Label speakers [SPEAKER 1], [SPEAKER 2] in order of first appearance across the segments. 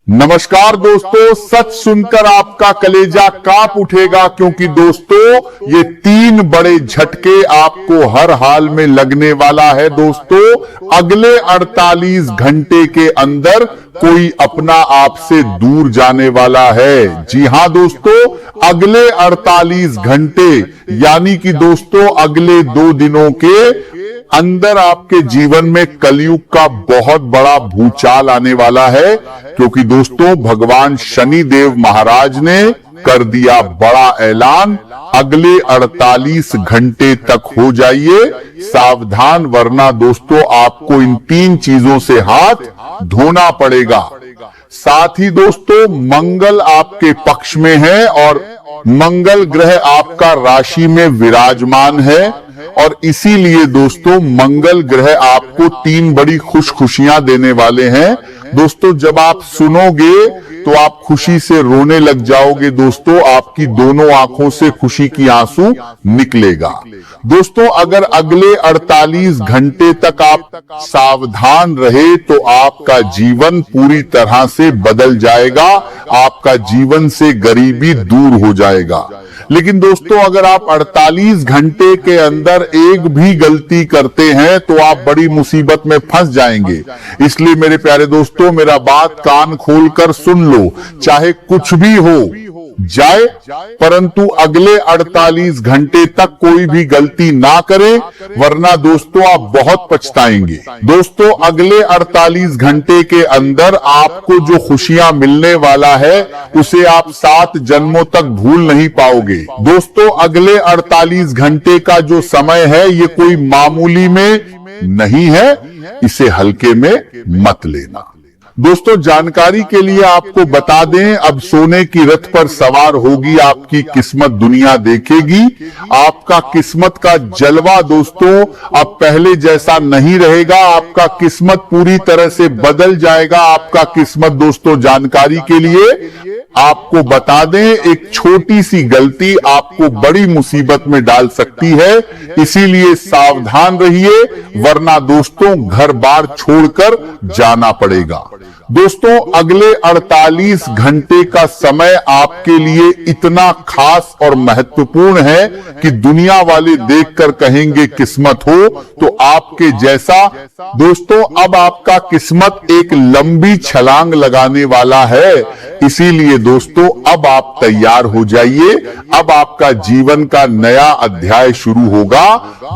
[SPEAKER 1] नमस्कार दोस्तों, सच सुनकर आपका कलेजा कांप उठेगा क्योंकि दोस्तों ये 3 बड़े झटके आपको हर हाल में लगने वाला है। दोस्तों अगले 48 घंटे के अंदर कोई अपना आपसे दूर जाने वाला है। जी हां दोस्तों, अगले 48 घंटे यानी कि दोस्तों अगले 2 दिनों के अंदर आपके जीवन में कलयुग का बहुत बड़ा भूचाल आने वाला है, क्योंकि दोस्तों भगवान शनि देव महाराज ने कर दिया बड़ा ऐलान। अगले 48 घंटे तक हो जाइए सावधान, वरना दोस्तों आपको इन 3 चीजों से हाथ धोना पड़ेगा। साथ ही दोस्तों मंगल आपके पक्ष में है और मंगल ग्रह आपका राशि में विराजमान है और इसीलिए दोस्तों मंगल ग्रह आपको 3 बड़ी खुशियां देने वाले हैं। दोस्तों जब आप सुनोगे तो आप खुशी से रोने लग जाओगे। दोस्तों आपकी दोनों आंखों से खुशी की आंसू निकलेगा। दोस्तों अगर अगले 48 घंटे तक आप सावधान रहे तो आपका जीवन पूरी तरह से बदल जाएगा, आपका जीवन से गरीबी दूर हो जाएगा। लेकिन दोस्तों अगर आप 48 घंटे के अंदर एक भी गलती करते हैं तो आप बड़ी मुसीबत में फंस जाएंगे। इसलिए मेरे प्यारे दोस्तों मेरा बात कान खोलकर सुन लो, चाहे कुछ भी हो जाए परंतु अगले 48 घंटे तक कोई भी गलती ना करें, वरना दोस्तों आप बहुत पछताएंगे। दोस्तों अगले 48 घंटे के अंदर आपको जो खुशियां मिलने वाला है उसे आप 7 जन्मों तक भूल नहीं पाओगे। दोस्तों अगले 48 घंटे का जो समय है ये कोई मामूली में नहीं है, इसे हल्के में मत लेना। दोस्तों जानकारी के लिए आपको बता दें, अब सोने की रथ पर सवार होगी आपकी किस्मत, दुनिया देखेगी। आपका किस्मत का जलवा दोस्तों अब पहले जैसा नहीं रहेगा, आपका किस्मत पूरी तरह से बदल जाएगा। आपका किस्मत दोस्तों जानकारी के लिए आपको बता दें, एक छोटी सी गलती आपको बड़ी मुसीबत में डाल सकती है, इसीलिए सावधान रहिए, वरना दोस्तों घर बार छोड़कर जाना पड़ेगा। दोस्तों अगले 48 घंटे का समय आपके लिए इतना खास और महत्वपूर्ण है कि दुनिया वाले देखकर कहेंगे किस्मत हो तो आपके जैसा। दोस्तों अब आपका किस्मत एक लंबी छलांग लगाने वाला है, इसीलिए दोस्तों अब आप तैयार हो जाइए। अब आपका जीवन का नया अध्याय शुरू होगा।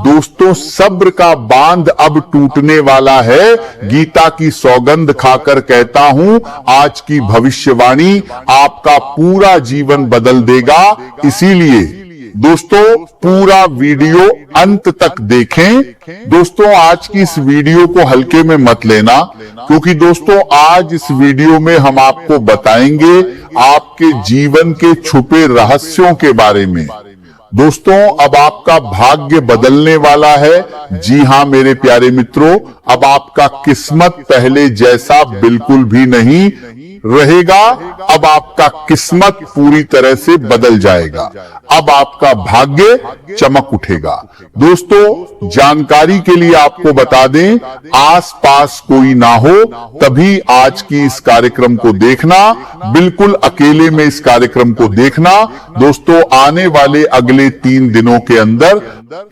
[SPEAKER 1] दोस्तों सब्र का बांध अब टूटने वाला है। गीता की सौगंध खाकर कहता हूं, आज की भविष्यवाणी आपका पूरा जीवन बदल देगा। इसीलिए दोस्तों पूरा वीडियो अंत तक देखें। दोस्तों आज की इस वीडियो को हल्के में मत लेना, क्योंकि दोस्तों आज इस वीडियो में हम आपको बताएंगे आपके जीवन के छुपे रहस्यों के बारे में। दोस्तों अब आपका भाग्य बदलने वाला है। जी हां मेरे प्यारे मित्रों, अब आपका किस्मत पहले जैसा बिल्कुल भी नहीं रहेगा। अब आपका किस्मत पूरी तरह से बदल जाएगा, अब आपका भाग्य चमक उठेगा। दोस्तों जानकारी के लिए आपको बता दें, आसपास कोई ना हो तभी आज की इस कार्यक्रम को देखना, बिल्कुल अकेले में इस कार्यक्रम को देखना। दोस्तों आने वाले अगले 3 दिनों के अंदर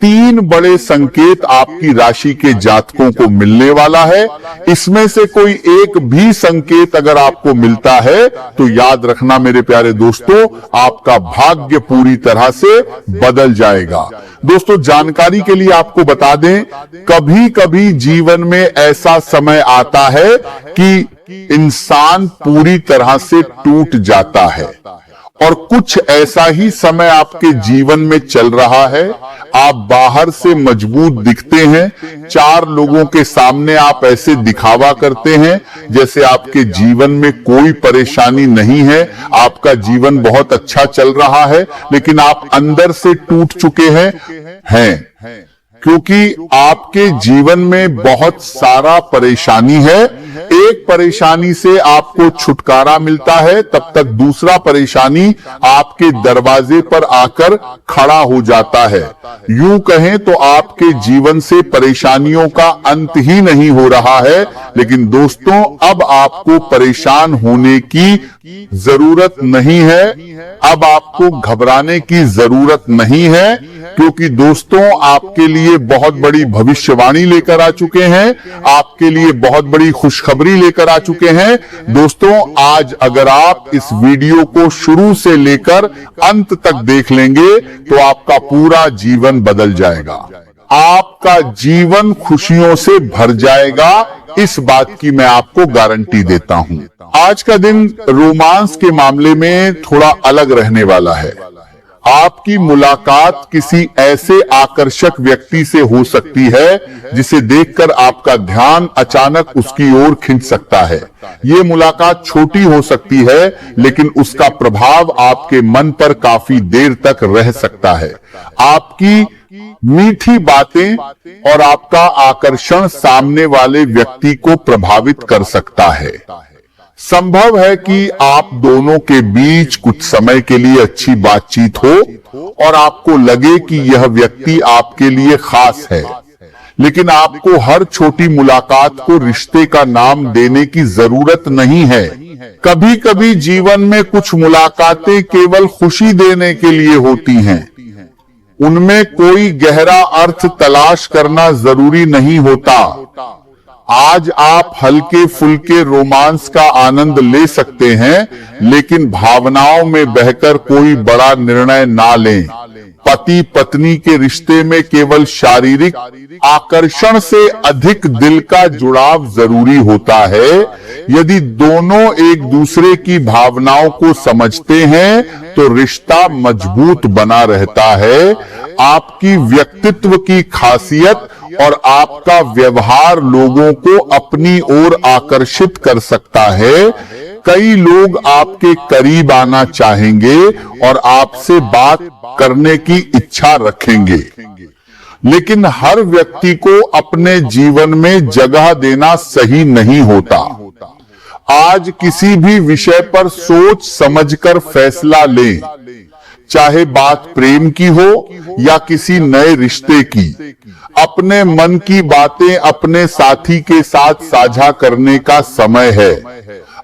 [SPEAKER 1] 3 बड़े संकेत आपकी राशि के जातकों को मिलने वाला है। इसमें से कोई एक भी संकेत अगर आपको मिलता है तो याद रखना मेरे प्यारे दोस्तों, आपका भाग्य पूरी तरह से बदल जाएगा। दोस्तों जानकारी के लिए आपको बता दें, कभी कभी जीवन में ऐसा समय आता है कि इंसान पूरी तरह से टूट जाता है और कुछ ऐसा ही समय आपके जीवन में चल रहा है। आप बाहर से मजबूत दिखते हैं, 4 लोगों के सामने आप ऐसे दिखावा करते हैं जैसे आपके जीवन में कोई परेशानी नहीं है, आपका जीवन बहुत अच्छा चल रहा है, लेकिन आप अंदर से टूट चुके हैं क्योंकि आपके जीवन में बहुत सारा परेशानी है। एक परेशानी से आपको छुटकारा मिलता है, तब तक दूसरा परेशानी आपके दरवाजे पर आकर खड़ा हो जाता है। यूं कहें तो आपके जीवन से परेशानियों का अंत ही नहीं हो रहा है। लेकिन दोस्तों, अब आपको परेशान होने की जरूरत नहीं है, अब आपको घबराने की जरूरत नहीं है, क्योंकि दोस्तों आपके लिए बहुत बड़ी भविष्यवाणी लेकर आ चुके हैं, आपके लिए बहुत बड़ी खुशखबरी लेकर आ चुके हैं। दोस्तों, आज अगर आप इस वीडियो को शुरू से लेकर अंत तक देख लेंगे तो आपका पूरा जीवन बदल जाएगा, आपका जीवन खुशियों से भर जाएगा। इस बात की मैं आपको गारंटी देता हूं। आज का दिन रोमांस के मामले में थोड़ा अलग रहने वाला है। आपकी मुलाकात किसी ऐसे आकर्षक व्यक्ति से हो सकती है जिसे देखकर आपका ध्यान अचानक उसकी ओर खिंच सकता है। ये मुलाकात छोटी हो सकती है, लेकिन उसका प्रभाव आपके मन पर काफी देर तक रह सकता है। आपकी मीठी बातें और आपका आकर्षण सामने वाले व्यक्ति को प्रभावित कर सकता है। संभव है कि आप दोनों के बीच कुछ समय के लिए अच्छी बातचीत हो और आपको लगे कि यह व्यक्ति आपके लिए खास है, लेकिन आपको हर छोटी मुलाकात को रिश्ते का नाम देने की जरूरत नहीं है। कभी कभी जीवन में कुछ मुलाकातें केवल खुशी देने के लिए होती हैं। उनमें कोई गहरा अर्थ तलाश करना जरूरी नहीं होता। आज आप हल्के फुल्के रोमांस का आनंद ले सकते हैं, लेकिन भावनाओं में बहकर कोई बड़ा निर्णय ना लें। पति पत्नी के रिश्ते में केवल शारीरिक आकर्षण से अधिक दिल का जुड़ाव जरूरी होता है। यदि दोनों एक दूसरे की भावनाओं को समझते हैं तो रिश्ता मजबूत बना रहता है। आपकी व्यक्तित्व की खासियत और आपका व्यवहार लोगों को अपनी ओर आकर्षित कर सकता है। कई लोग आपके करीब आना चाहेंगे और आपसे बात करने की इच्छा रखेंगे, लेकिन हर व्यक्ति को अपने जीवन में जगह देना सही नहीं होता। आज किसी भी विषय पर सोच समझकर फैसला लें, चाहे बात प्रेम की हो या किसी नए रिश्ते की। अपने मन की बातें अपने साथी के साथ साझा करने का समय है।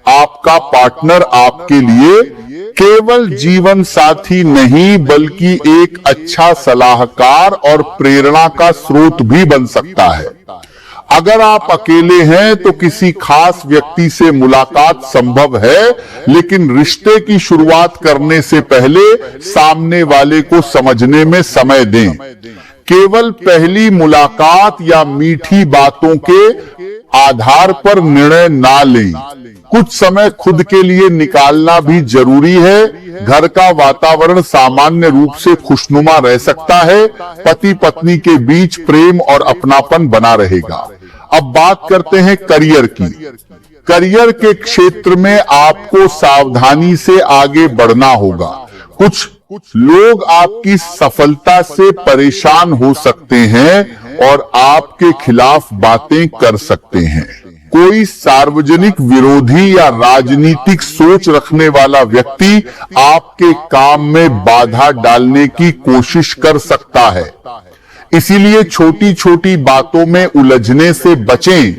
[SPEAKER 1] आपका पार्टनर आपके लिए केवल जीवन साथी नहीं, बल्कि एक अच्छा सलाहकार और प्रेरणा का स्रोत भी बन सकता है। अगर आप अकेले हैं तो किसी खास व्यक्ति से मुलाकात संभव है, लेकिन रिश्ते की शुरुआत करने से पहले सामने वाले को समझने में समय दें। केवल पहली मुलाकात या मीठी बातों के आधार पर निर्णय ना लें। कुछ समय खुद के लिए निकालना भी जरूरी है। घर का वातावरण सामान्य रूप से खुशनुमा रह सकता है। पति पत्नी के बीच प्रेम और अपनापन बना रहेगा। अब बात करते हैं करियर की। करियर के क्षेत्र में आपको सावधानी से आगे बढ़ना होगा। कुछ लोग आपकी सफलता से परेशान हो सकते हैं और आपके खिलाफ बातें कर सकते हैं। कोई सार्वजनिक विरोधी या राजनीतिक सोच रखने वाला व्यक्ति आपके काम में बाधा डालने की कोशिश कर सकता है। इसीलिए छोटी छोटी बातों में उलझने से बचें।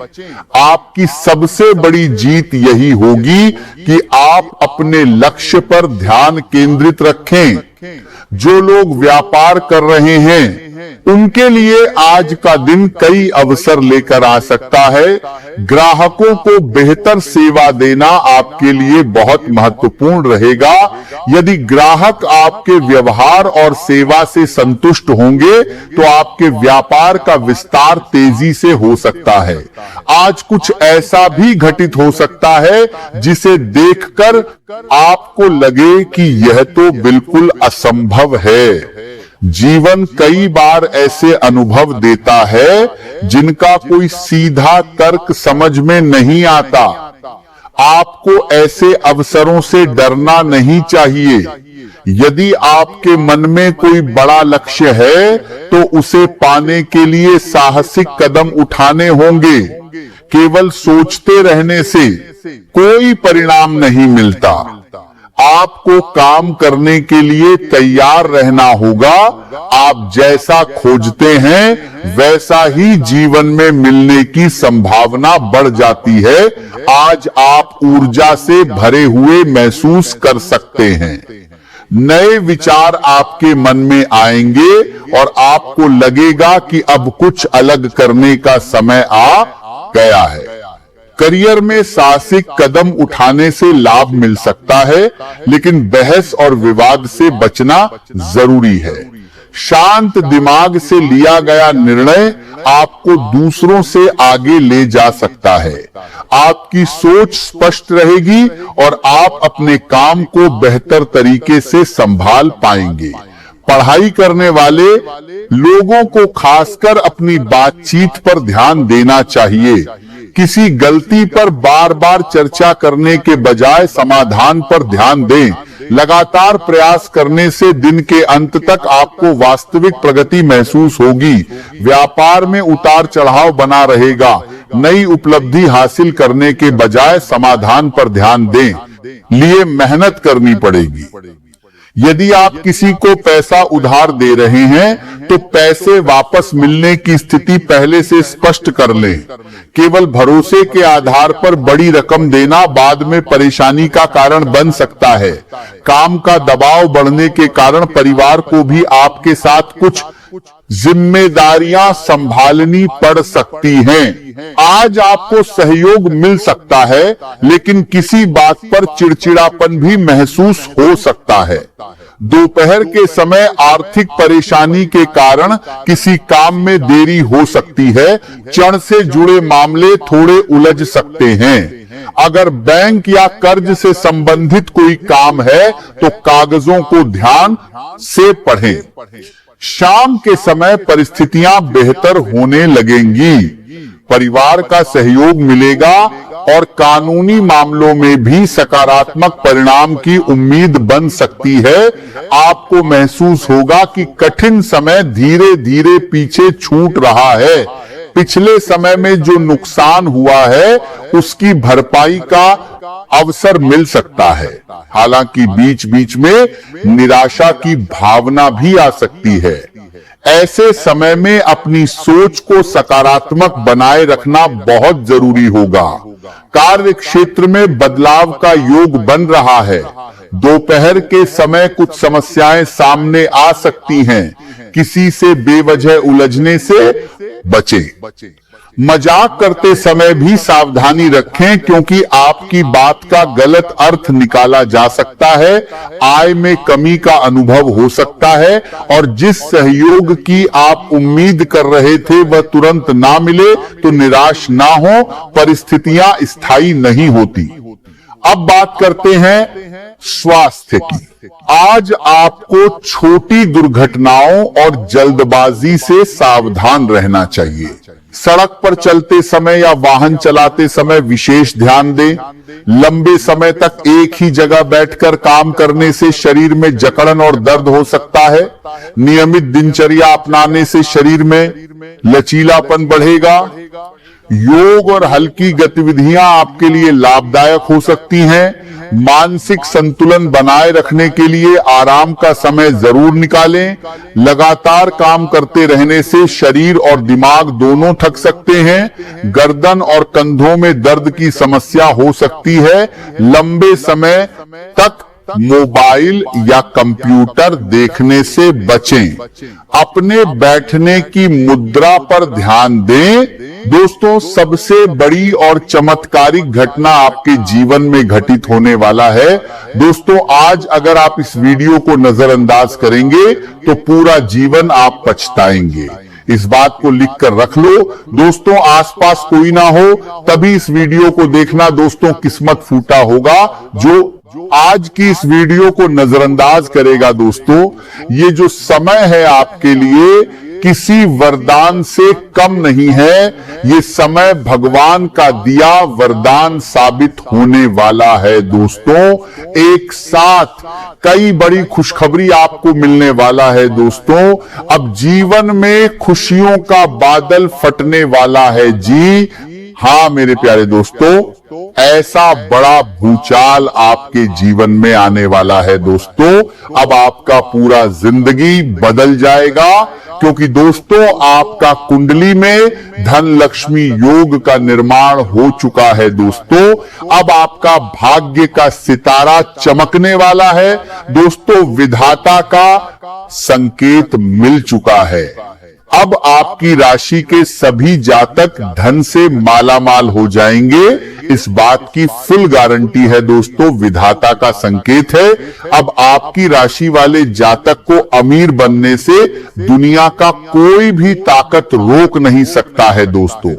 [SPEAKER 1] आपकी सबसे बड़ी जीत यही होगी कि आप अपने लक्ष्य पर ध्यान केंद्रित रखें। जो लोग व्यापार कर रहे हैं उनके लिए आज का दिन कई अवसर लेकर आ सकता है। ग्राहकों को बेहतर सेवा देना आपके लिए बहुत महत्वपूर्ण रहेगा। यदि ग्राहक आपके व्यवहार और सेवा से संतुष्ट होंगे तो आपके व्यापार का विस्तार तेजी से हो सकता है। आज कुछ ऐसा भी घटित हो सकता है जिसे देखकर आपको लगे कि यह तो बिल्कुल असंभव है। जीवन कई बार ऐसे अनुभव देता है जिनका कोई सीधा तर्क समझ में नहीं आता। आपको ऐसे अवसरों से डरना नहीं चाहिए। यदि आपके मन में कोई बड़ा लक्ष्य है तो उसे पाने के लिए साहसिक कदम उठाने होंगे। केवल सोचते रहने से कोई परिणाम नहीं मिलता। आपको काम करने के लिए तैयार रहना होगा। आप जैसा खोजते हैं वैसा ही जीवन में मिलने की संभावना बढ़ जाती है। आज आप ऊर्जा से भरे हुए महसूस कर सकते हैं। नए विचार आपके मन में आएंगे और आपको लगेगा कि अब कुछ अलग करने का समय आ गया है। करियर में साहसिक कदम उठाने से लाभ मिल सकता है, लेकिन बहस और विवाद से बचना जरूरी है। शांत दिमाग से लिया गया निर्णय आपको दूसरों से आगे ले जा सकता है। आपकी सोच स्पष्ट रहेगी और आप अपने काम को बेहतर तरीके से संभाल पाएंगे। पढ़ाई करने वाले लोगों को खासकर अपनी बातचीत पर ध्यान देना चाहिए। किसी गलती पर बार बार चर्चा करने के बजाय समाधान पर ध्यान दें। लगातार प्रयास करने से दिन के अंत तक आपको वास्तविक प्रगति महसूस होगी। व्यापार में उतार चढ़ाव बना रहेगा। नई उपलब्धि हासिल करने के बजाय समाधान पर ध्यान दें। लिए मेहनत करनी पड़ेगी। यदि आप किसी को पैसा उधार दे रहे हैं तो पैसे वापस मिलने की स्थिति पहले से स्पष्ट कर लें। केवल भरोसे के आधार पर बड़ी रकम देना बाद में परेशानी का कारण बन सकता है। काम का दबाव बढ़ने के कारण परिवार को भी आपके साथ कुछ जिम्मेदारियां संभालनी पड़ सकती हैं। आज आपको सहयोग मिल सकता है, लेकिन किसी बात पर चिड़चिड़ापन भी महसूस हो सकता है। दोपहर के समय आर्थिक परेशानी के कारण किसी काम में देरी हो सकती है। ऋण से जुड़े मामले थोड़े उलझ सकते हैं। अगर बैंक या कर्ज से संबंधित कोई काम है तो कागजों को ध्यान से पढ़ें। शाम के समय परिस्थितियां बेहतर होने लगेंगी। परिवार का सहयोग मिलेगा और कानूनी मामलों में भी सकारात्मक परिणाम की उम्मीद बन सकती है। आपको महसूस होगा कि कठिन समय धीरे धीरे पीछे छूट रहा है। पिछले समय में जो नुकसान हुआ है उसकी भरपाई का अवसर मिल सकता है। हालांकि बीच बीच में निराशा की भावना भी आ सकती है। ऐसे समय में अपनी सोच को सकारात्मक बनाए रखना बहुत जरूरी होगा। कार्य क्षेत्र में बदलाव का योग बन रहा है। दोपहर के समय कुछ समस्याएं सामने आ सकती हैं। किसी से बेवजह उलझने से बचें। मजाक करते समय भी सावधानी रखें, क्योंकि आपकी बात का गलत अर्थ निकाला जा सकता है। आय में कमी का अनुभव हो सकता है और जिस सहयोग की आप उम्मीद कर रहे थे वह तुरंत ना मिले तो निराश ना हो। परिस्थितियां स्थायी नहीं होती। अब बात करते हैं स्वास्थ्य की। आज आपको छोटी दुर्घटनाओं और जल्दबाजी से सावधान रहना चाहिए। सड़क पर चलते समय या वाहन चलाते समय विशेष ध्यान दें। लंबे समय तक एक ही जगह बैठकर काम करने से शरीर में जकड़न और दर्द हो सकता है। नियमित दिनचर्या अपनाने से शरीर में लचीलापन बढ़ेगा। योग और हल्की गतिविधियां आपके लिए लाभदायक हो सकती हैं। मानसिक संतुलन बनाए रखने के लिए आराम का समय जरूर निकालें। लगातार काम करते रहने से शरीर और दिमाग दोनों थक सकते हैं। गर्दन और कंधों में दर्द की समस्या हो सकती है। लंबे समय तक मोबाइल या कंप्यूटर देखने से बचें। अपने बैठने की मुद्रा पर ध्यान दें। दोस्तों, सबसे बड़ी और चमत्कारिक घटना आपके जीवन में घटित होने वाला है। दोस्तों, आज अगर आप इस वीडियो को नजरअंदाज करेंगे तो पूरा जीवन आप पछताएंगे। इस बात को लिख कर रख लो। दोस्तों, आसपास कोई ना हो तभी इस वीडियो को देखना। दोस्तों, किस्मत फूटा होगा जो आज की इस वीडियो को नजरअंदाज करेगा। दोस्तों, ये जो समय है आपके लिए किसी वरदान से कम नहीं है। ये समय भगवान का दिया वरदान साबित होने वाला है। दोस्तों, एक साथ कई बड़ी खुशखबरी आपको मिलने वाला है। दोस्तों, अब जीवन में खुशियों का बादल फटने वाला है। जी हाँ मेरे प्यारे दोस्तों, ऐसा बड़ा भूचाल आपके जीवन में आने वाला है दोस्तों। अब आपका पूरा जिंदगी बदल जाएगा, क्योंकि दोस्तों आपका कुंडली में धन लक्ष्मी योग का निर्माण हो चुका है दोस्तों। अब आपका भाग्य का सितारा चमकने वाला है दोस्तों। विधाता का संकेत मिल चुका है। अब आपकी राशि के सभी जातक धन से मालामाल हो जाएंगे। इस बात की फुल गारंटी है दोस्तों, विधाता का संकेत है। अब आपकी राशि वाले जातक को अमीर बनने से दुनिया का कोई भी ताकत रोक नहीं सकता है दोस्तों।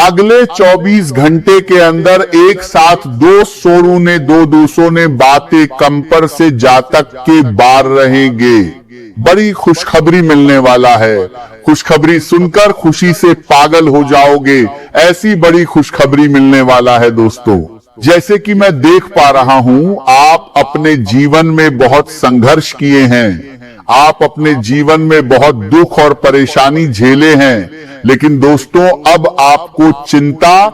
[SPEAKER 1] अगले 24 घंटे के अंदर एक साथ दो सोरूने दो दूसों ने बातें कंपर से जातक के बार रहेंगे। बड़ी खुशखबरी मिलने वाला है। खुशखबरी सुनकर खुशी से पागल हो जाओगे, ऐसी बड़ी खुशखबरी मिलने वाला है दोस्तों। जैसे कि मैं देख पा रहा हूं, आप अपने जीवन में बहुत संघर्ष किए हैं, आप अपने जीवन में बहुत दुख और परेशानी झेले हैं, लेकिन दोस्तों अब आपको चिंता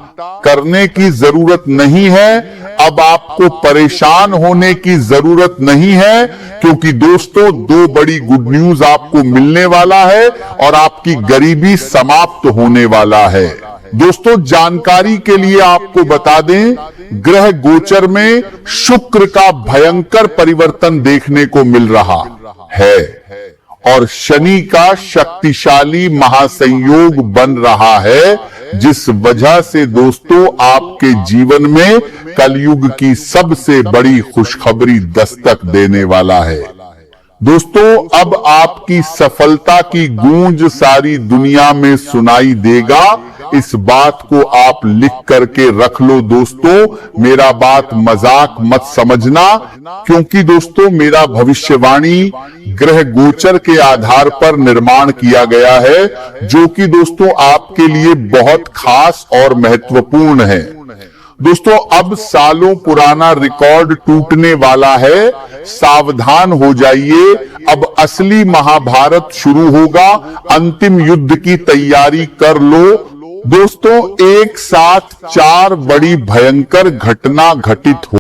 [SPEAKER 1] करने की जरूरत नहीं है। अब आपको परेशान होने की जरूरत नहीं है, क्योंकि दोस्तों दो बड़ी गुड न्यूज आपको मिलने वाला है और आपकी गरीबी समाप्त होने वाला है दोस्तों। जानकारी के लिए आपको बता दें, ग्रह गोचर में शुक्र का भयंकर परिवर्तन देखने को मिल रहा है और शनि का शक्तिशाली महासंयोग बन रहा है, जिस वजह से दोस्तों आपके जीवन में कलयुग की सबसे बड़ी खुशखबरी दस्तक देने वाला है दोस्तों। अब आपकी सफलता की गूंज सारी दुनिया में सुनाई देगा। इस बात को आप लिख करके रख लो दोस्तों। मेरा बात मजाक मत समझना, क्योंकि दोस्तों मेरा भविष्यवाणी ग्रह गोचर के आधार पर निर्माण किया गया है, जो कि दोस्तों आपके लिए बहुत खास और महत्वपूर्ण है दोस्तों। अब सालों पुराना रिकॉर्ड टूटने वाला है, सावधान हो जाइए। अब असली महाभारत शुरू होगा। अंतिम युद्ध की तैयारी कर लो दोस्तों। एक साथ 4 बड़ी भयंकर घटना घटित हो